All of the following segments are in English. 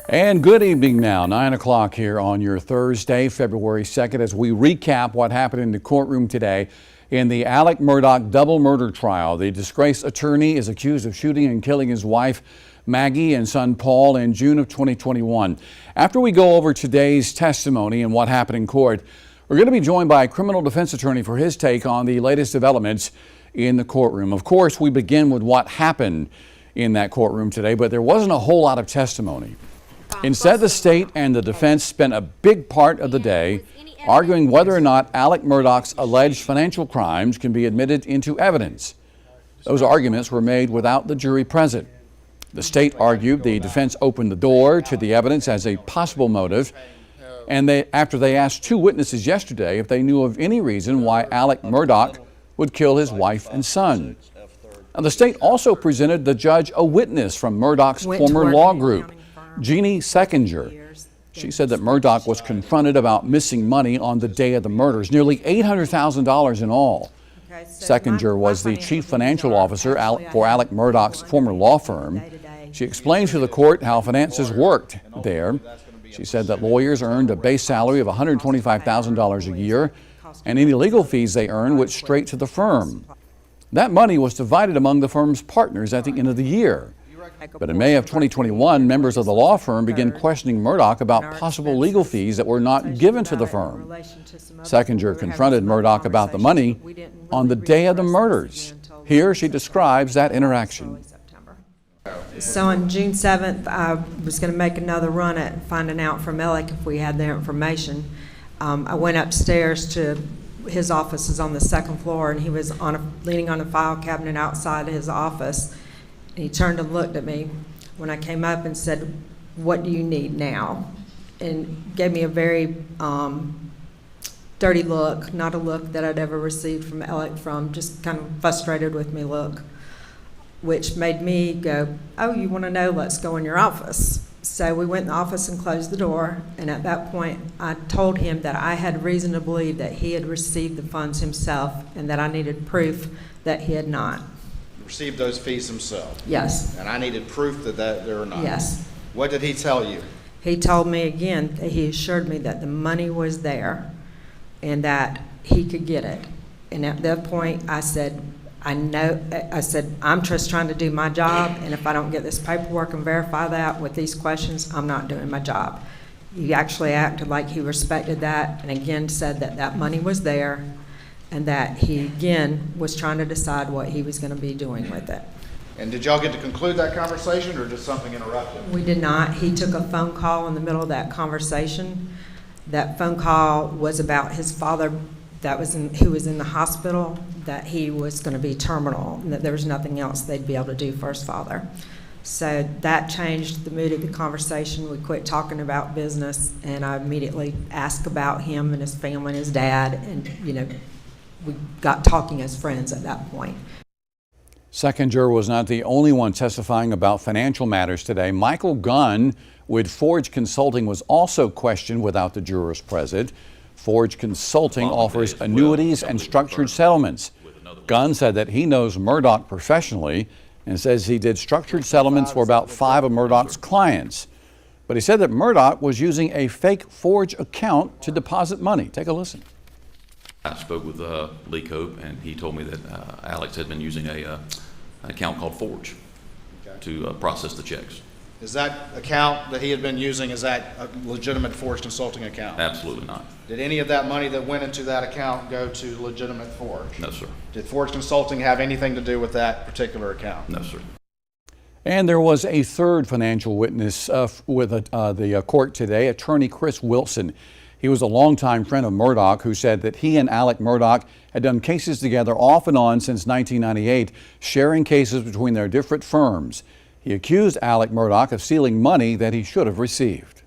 And good evening now, 9 o'clock here on your Thursday, February 2nd, as we recap what happened in the courtroom today in the Alex Murdaugh double murder trial. The disgraced attorney is accused of shooting and killing his wife, Maggie, and son, Paul, in June of 2021. After we go over today's testimony and what happened in court, we're going to be joined by a criminal defense attorney for his take on the latest developments in the courtroom. Of course, we begin with what happened in that courtroom today, but there wasn't a whole lot of testimony. Instead, the state and the defense spent a big part of the day arguing whether or not Alex Murdaugh's alleged financial crimes can be admitted into evidence. Those arguments were made without the jury present. The state argued the defense opened the door to the evidence as a possible motive, and after they asked two witnesses yesterday if they knew of any reason why Alex Murdaugh would kill his wife and son. Now, the state also presented the judge a witness from Murdaugh's former law group, Jeannie Seckinger. She said that Murdaugh was confronted about missing money on the day of the murders, nearly $800,000 in all. Seckinger was the chief financial officer for Alex Murdaugh's former law firm. She explained to the court how finances worked there. She said that lawyers earned a base salary of $125,000 a year, and any legal fees they earned went straight to the firm. That money was divided among the firm's partners at the end of the year. But in May of 2021, members of the law firm began questioning Murdaugh about possible legal fees that were not given to the firm. Seckinger confronted Murdaugh about the money on the day of the murders. Here she describes that interaction. So on June 7th, I was going to make another run at finding out from Alex if we had their information. I went upstairs to his office is on the second floor, and he was leaning on a file cabinet outside his office. He turned and looked at me when I came up and said, "What do you need now?" And gave me a very dirty look, not a look that I'd ever received from Alex, just kind of frustrated with me look, which made me go, "Oh, you want to know? Let's go in your office." So we went in the office and closed the door, and at that point I told him that I had reason to believe that he had received the funds himself and that I needed proof that he had not. Received those fees himself? Yes. And I needed proof that they were not? Yes. What did he tell you? He told me again that he assured me that the money was there and that he could get it. And at that point I said, I'm just trying to do my job, and if I don't get this paperwork and verify that with these questions, I'm not doing my job. He actually acted like he respected that, and again said that that money was there and that he again was trying to decide what he was going to be doing with it. And did y'all get to conclude that conversation, or just something interrupted? We did not. He took a phone call in the middle of that conversation. That phone call was about his father who was in the hospital, that he was going to be terminal, and that there was nothing else they'd be able to do for his father. So that changed the mood of the conversation. We quit talking about business, and I immediately asked about him and his family and his dad, and we got talking as friends at that point. Seckinger was not the only one testifying about financial matters today. Michael Gunn with Forge Consulting was also questioned without the jurors present. Forge Consulting offers annuities and structured settlements. Gunn said that he knows Murdaugh professionally and says he did structured settlements for about 5 of Murdaugh's clients. But he said that Murdaugh was using a fake Forge account to deposit money. Take a listen. I spoke with Lee Cope, and he told me that Alex had been using an account called Forge to process the checks. Is that account that he had been using, is that a legitimate Forge Consulting account? Absolutely not. Did any of that money that went into that account go to legitimate Forge? No, sir. Did Forge Consulting have anything to do with that particular account? No, sir. And there was a third financial witness with the court today, attorney Chris Wilson. He was a longtime friend of Murdaugh who said that he and Alex Murdaugh had done cases together off and on since 1998, sharing cases between their different firms. He accused Alex Murdaugh of stealing money that he should have received.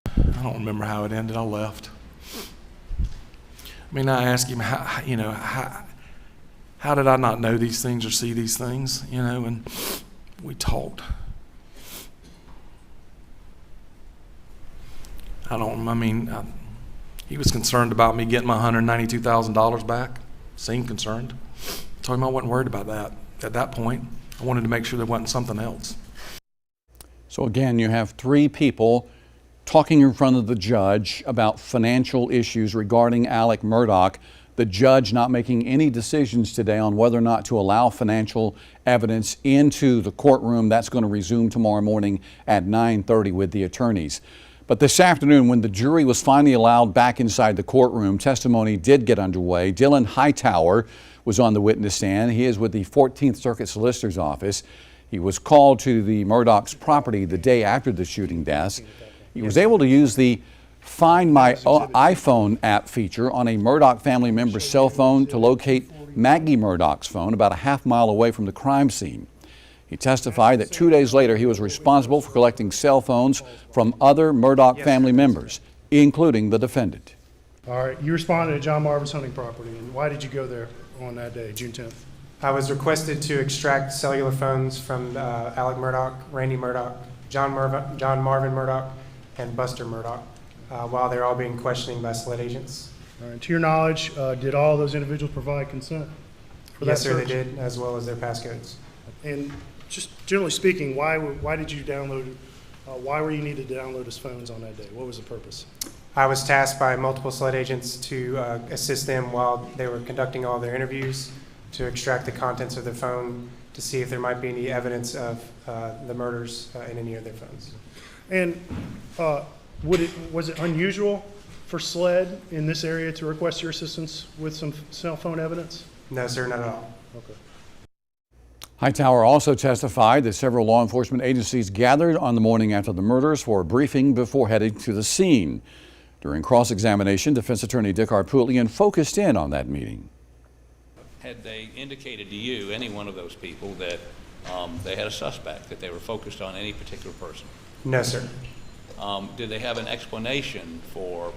I don't remember how it ended. I left. I mean, I asked him, how did I not know these things or see these things, and we talked. He was concerned about me getting my $192,000 back. Seemed concerned. Told him I wasn't worried about that at that point. I wanted to make sure there wasn't something else. So again, you have three people talking in front of the judge about financial issues regarding Alex Murdaugh. The judge not making any decisions today on whether or not to allow financial evidence into the courtroom. That's going to resume tomorrow morning at 9:30 with the attorneys. But this afternoon, when the jury was finally allowed back inside the courtroom, testimony did get underway. Dylan Hightower was on the witness stand. He is with the 14th Circuit Solicitor's Office. He was called to the Murdaugh's property the day after the shooting deaths. He was able to use the Find My iPhone app feature on a Murdaugh family member's cell phone to locate Maggie Murdaugh's phone about a half-mile away from the crime scene. He testified that 2 days later he was responsible for collecting cell phones from other Murdaugh family members, including the defendant. All right, you responded to John Marvin's hunting property, and why did you go there on that day, June 10th? I was requested to extract cellular phones from Alex Murdaugh, Randy Murdaugh, John Marvin Murdaugh, and Buster Murdaugh, while they're all being questioned by SLED agents. All right, to your knowledge, did all those individuals provide consent for that Yes, sir, they search? did, as well as their passcodes. And just generally speaking, why did you download, why were you needed to download his phones on that day? What was the purpose? I was tasked by multiple SLED agents to assist them while they were conducting all their interviews, to extract the contents of their phone, to see if there might be any evidence of the murders in any of their phones. And was it unusual for SLED in this area to request your assistance with some cell phone evidence? No, sir, not at all. Okay. Hightower also testified that several law enforcement agencies gathered on the morning after the murders for a briefing before heading to the scene. During cross-examination, defense attorney Dick Harpootlian focused in on that meeting. Had they indicated to you, any one of those people, that they had a suspect, that they were focused on any particular person? No, sir. Did they have an explanation for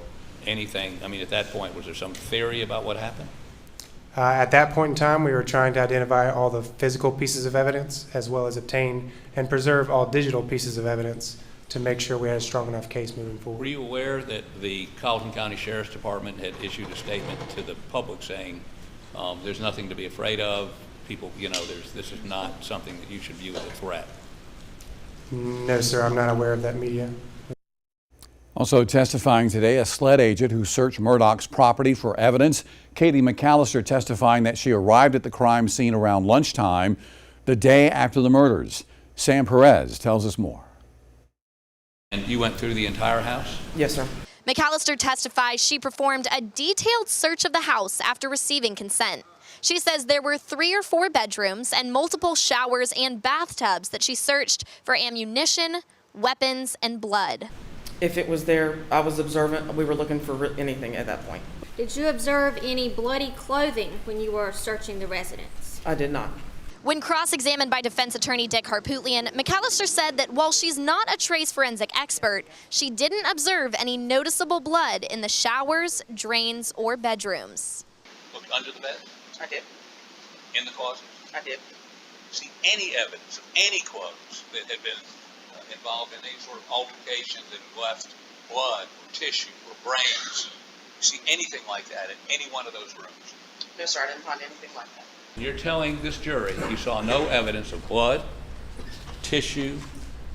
anything? I mean, at that point, was there some theory about what happened? At that point in time, we were trying to identify all the physical pieces of evidence, as well as obtain and preserve all digital pieces of evidence to make sure we had a strong enough case moving forward. Were you aware that the Colleton County Sheriff's Department had issued a statement to the public saying there's nothing to be afraid of? People, this is not something that you should view as a threat. No, sir, I'm not aware of that media. Also testifying today, a SLED agent who searched Murdaugh's property for evidence. Katie McAllister testifying that she arrived at the crime scene around lunchtime the day after the murders. Sam Perez tells us more. And you went through the entire house? Yes, sir. McAllister testifies she performed a detailed search of the house after receiving consent. She says there were 3 or 4 bedrooms and multiple showers and bathtubs that she searched for ammunition, weapons, and blood. If it was there, I was observant. We were looking for anything at that point. Did you observe any bloody clothing when you were searching the residence? I did not. When cross-examined by defense attorney Dick Harpootlian, McAllister said that while she's not a trace forensic expert, she didn't observe any noticeable blood in the showers, drains, or bedrooms. Looked under the bed? I did. In the closet? I did. See any evidence of any clothes that had been involved in any sort of altercation that left blood or tissue or brains? See anything like that in any one of those rooms? No, sir, I didn't find anything like that. You're telling this jury you saw no evidence of blood, tissue,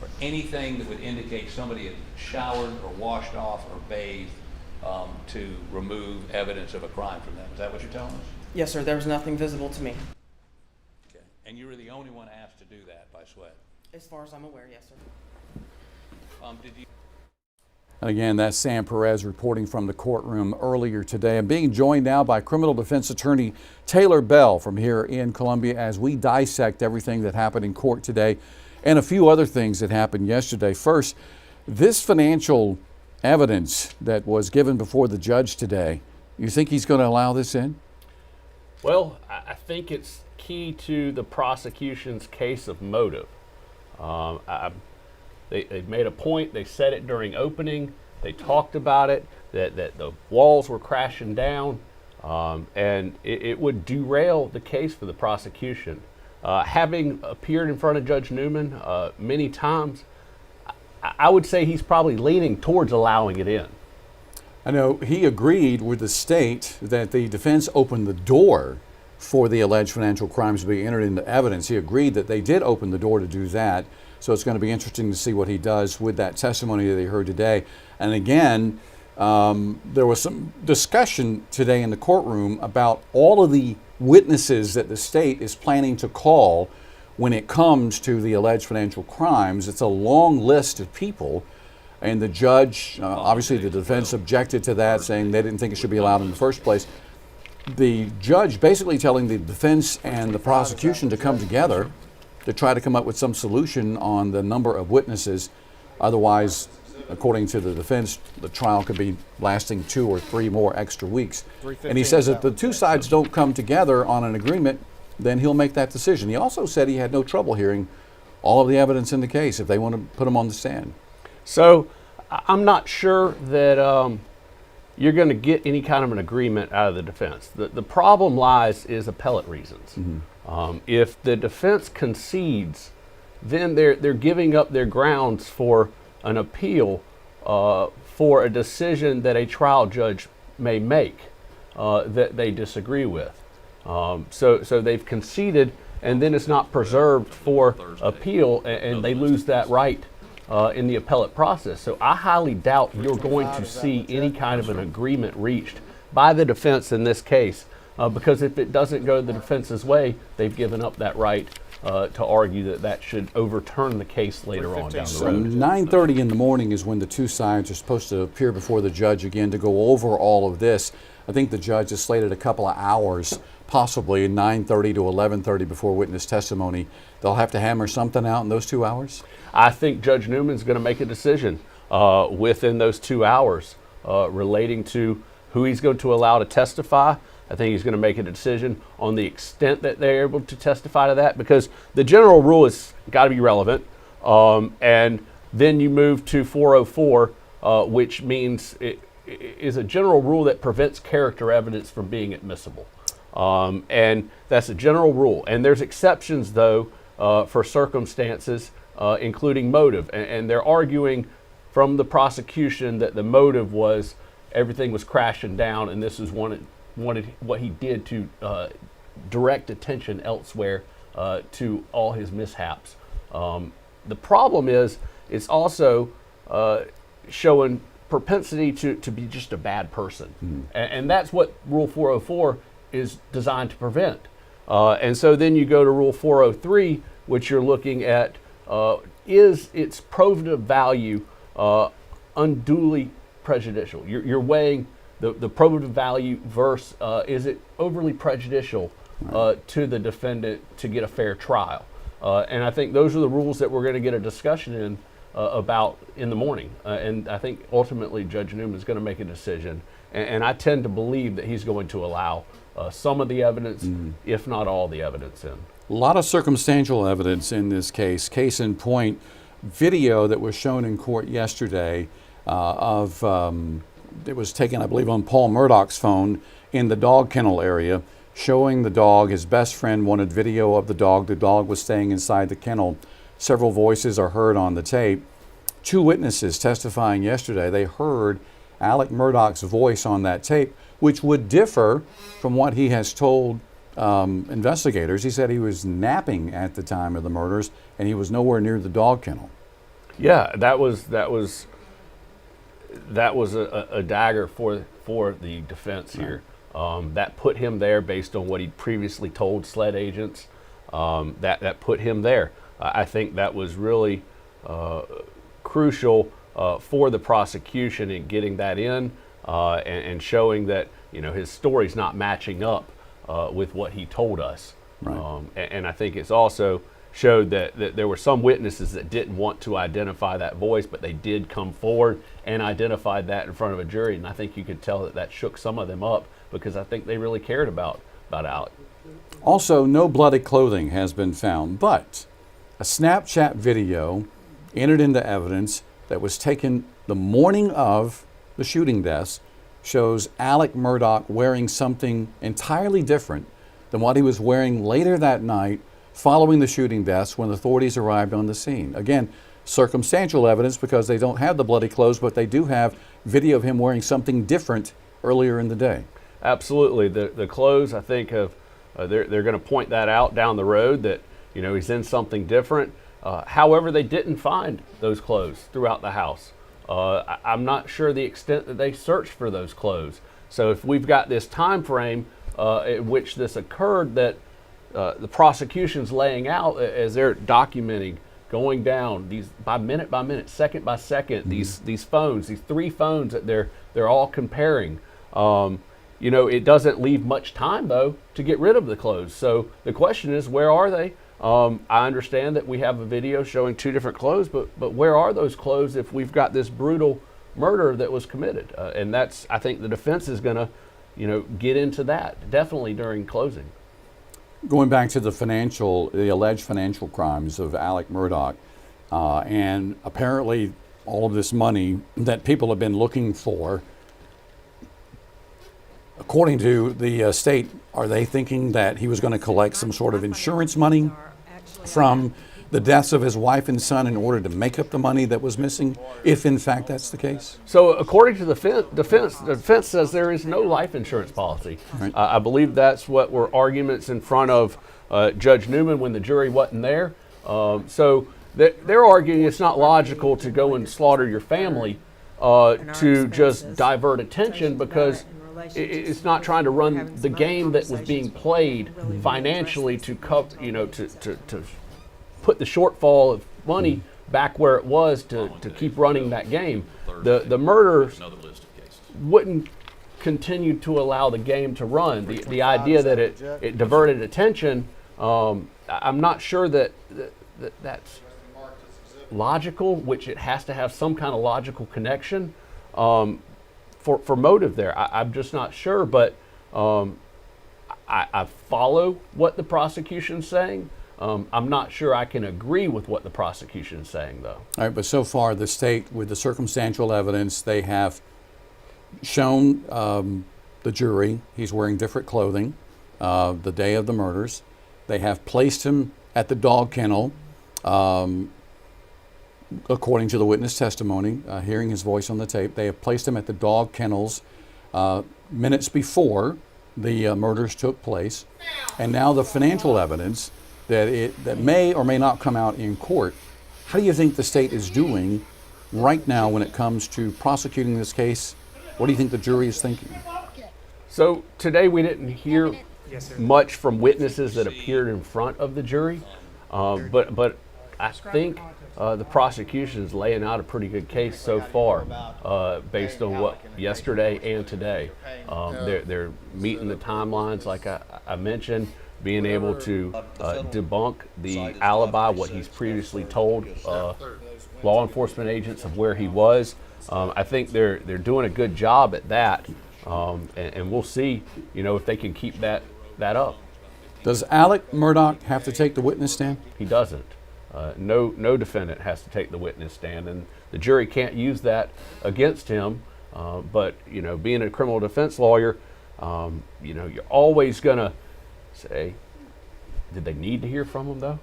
or anything that would indicate somebody had showered or washed off or bathed to remove evidence of a crime from them. Is that what you're telling us? Yes, sir, there was nothing visible to me. Okay. And you were the only one asked to do that by SWET? As far as I'm aware, yes, sir. Did you? And again, that's Sam Perez reporting from the courtroom earlier today. I'm being joined now by criminal defense attorney Taylor Bell from here in Columbia as we dissect everything that happened in court today and a few other things that happened yesterday. First, this financial evidence that was given before the judge today, you think he's going to allow this in? Well, I think it's key to the prosecution's case of motive. They made a point, they said it during opening, they talked about it, that the walls were crashing down, and it would derail the case for the prosecution. Having appeared in front of Judge Newman many times, I would say he's probably leaning towards allowing it in. I know he agreed with the state that the defense opened the door for the alleged financial crimes to be entered into evidence. He agreed that they did open the door to do that. So it's going to be interesting to see what he does with that testimony that he heard today. And again, there was some discussion today in the courtroom about all of the witnesses that the state is planning to call when it comes to the alleged financial crimes. It's a long list of people. And the judge, obviously the defense objected to that, saying they didn't think it should be allowed in the first place. The judge basically telling the defense and the prosecution to come together to try to come up with some solution on the number of witnesses. Otherwise, according to the defense, the trial could be lasting 2 or 3 more extra weeks. And he says if the two sides don't come together on an agreement, then he'll make that decision. He also said he had no trouble hearing all of the evidence in the case if they want to put him on the stand. So I'm not sure that you're going to get any kind of an agreement out of the defense. The problem lies is appellate reasons. If the defense concedes, then they're giving up their grounds for an appeal for a decision that a trial judge may make that they disagree with. So they've conceded, and then it's not preserved for appeal, and they lose that right in the appellate process. So I highly doubt you're going to see any kind of an agreement reached by the defense in this case, because if it doesn't go the defense's way, they've given up that right to argue that should overturn the case later on down the So road. 9:30 in the morning is when the two sides are supposed to appear before the judge again to go over all of this. I think the judge has slated a couple of hours, possibly 9:30 to 11:30 before witness testimony. They'll have to hammer something out in those 2 hours? I think Judge Newman's going to make a decision within those 2 hours relating to who he's going to allow to testify. I think he's going to make a decision on the extent that they're able to testify to that, because the general rule has got to be relevant. And then you move to 404, which means it is a general rule that prevents character evidence from being admissible. And that's a general rule. And there's exceptions, though, for circumstances, including motive. And they're arguing from the prosecution that the motive was everything was crashing down, and this is wanted what he did to direct attention elsewhere to all his mishaps. The problem is it's also showing propensity to be just a bad person. And that's what Rule 404 is designed to prevent. And so then you go to Rule 403, which you're looking at, is its probative value unduly prejudicial? You're weighing the probative value versus is it overly prejudicial to the defendant to get a fair trial? And I think those are the rules that we're going to get a discussion in about in the morning. And I think ultimately Judge Newman is going to make a decision. And I tend to believe that he's going to allow some of the evidence, if not all the evidence in. A lot of circumstantial evidence in this case. Case in point, video that was shown in court yesterday it was taken, I believe, on Paul Murdaugh's phone in the dog kennel area, showing the dog. His best friend wanted video of the dog. The dog was staying inside the kennel. Several voices are heard on the tape. 2 witnesses testifying yesterday, they heard Alex Murdaugh's voice on that tape, which would differ from what he has told investigators. He said he was napping at the time of the murders and he was nowhere near the dog kennel. Yeah, that was a dagger for the defense here. That put him there based on what he'd previously told SLED agents. That put him there. I think that was really crucial for the prosecution in getting that in and showing that his story's not matching up with what he told us. Right. And I think it's also showed that there were some witnesses that didn't want to identify that voice, but they did come forward and identified that in front of a jury. And I think you could tell that shook some of them up, because I think they really cared about Alec. Also, no bloody clothing has been found, but a Snapchat video entered into evidence that was taken the morning of the shooting deaths shows Alex Murdaugh wearing something entirely different than what he was wearing later that night following the shooting deaths when authorities arrived on the scene. Again, circumstantial evidence because they don't have the bloody clothes, but they do have video of him wearing something different earlier in the day. Absolutely. The clothes, I think, have They're going to point that out down the road that, you know, he's in something different. However, they didn't find those clothes throughout the house. I'm not sure the extent that they searched for those clothes. So if we've got this time frame in which this occurred that the prosecution's laying out as they're documenting, going down these by minute, second by second, these phones, these 3 phones that they're all comparing. You know, it doesn't leave much time though to get rid of the clothes. So the question is, where are they? I understand that we have a video showing 2 different clothes, but where are those clothes if we've got this brutal murder that was committed? And that's, I think the defense is going to, you know, get into that definitely during closing. Going back to the alleged financial crimes of Alex Murdaugh, and apparently all of this money that people have been looking for, according to the state, are they thinking that he was going to collect some sort of insurance money from the deaths of his wife and son in order to make up the money that was missing, if in fact that's the case? So according to the defense says there is no life insurance policy. Right. I believe that's what were arguments in front of Judge Newman when the jury wasn't there. So they're arguing it's not logical to go and slaughter your family to just divert attention, because it's not trying to run the game that was being played financially to cover, you know, to put the shortfall of money back where it was to keep running that game. The murder wouldn't continue to allow the game to run. The idea that it diverted attention, I'm not sure that's logical, which it has to have some kind of logical connection for motive there. I'm just not sure, but I follow what the prosecution's saying. I'm not sure I can agree with what the prosecution is saying, though. All right, but so far the state, with the circumstantial evidence, they have shown the jury he's wearing different clothing the day of the murders. They have placed him at the dog kennel, according to the witness testimony, hearing his voice on the tape. They have placed him at the dog kennels minutes before the murders took place. And now the financial evidence that may or may not come out in court. How do you think the state is doing right now when it comes to prosecuting this case? What do you think the jury is thinking? So today we didn't hear much from witnesses that appeared in front of the jury, but I think the prosecution is laying out a pretty good case so far, based on what yesterday and today. They're meeting the timelines, like I mentioned, being able to debunk the alibi, what he's previously told law enforcement agents of where he was. I think they're doing a good job at that, and we'll see, you know, if they can keep that up. Does Alex Murdaugh have to take the witness stand? He doesn't. No defendant has to take the witness stand, and the jury can't use that against him. But you know, being a criminal defense lawyer, you know, you're always gonna say, did they need to hear from him though?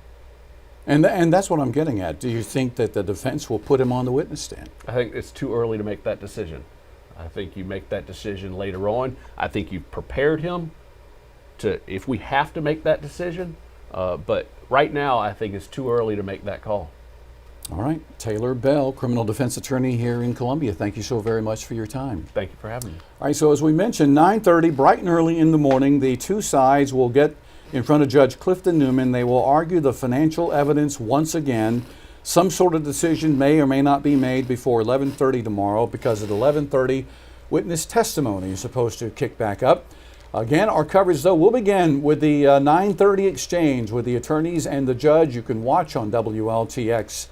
And that's what I'm getting at. Do you think that the defense will put him on the witness stand? I think it's too early to make that decision. I think you make that decision later on. I think you've prepared him to, if we have to make that decision. But right now, I think it's too early to make that call. All right. Taylor Bell, criminal defense attorney here in Columbia. Thank you so very much for your time. Thank you for having me. All right. So as we mentioned, 9:30, bright and early in the morning, the two sides will get in front of Judge Clifton Newman. They will argue the financial evidence once again. Some sort of decision may or may not be made before 11:30 tomorrow, because at 11:30, witness testimony is supposed to kick back up. Again, our coverage, though, will begin with the 9:30 exchange with the attorneys and the judge. You can watch on WLTX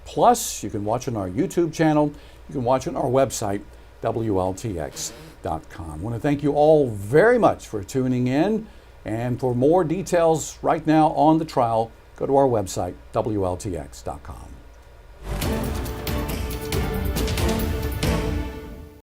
Plus. You can watch on our YouTube channel. You can watch on our website, WLTX.com. I want to thank you all very much for tuning in. And for more details right now on the trial, go to our website, WLTX.com.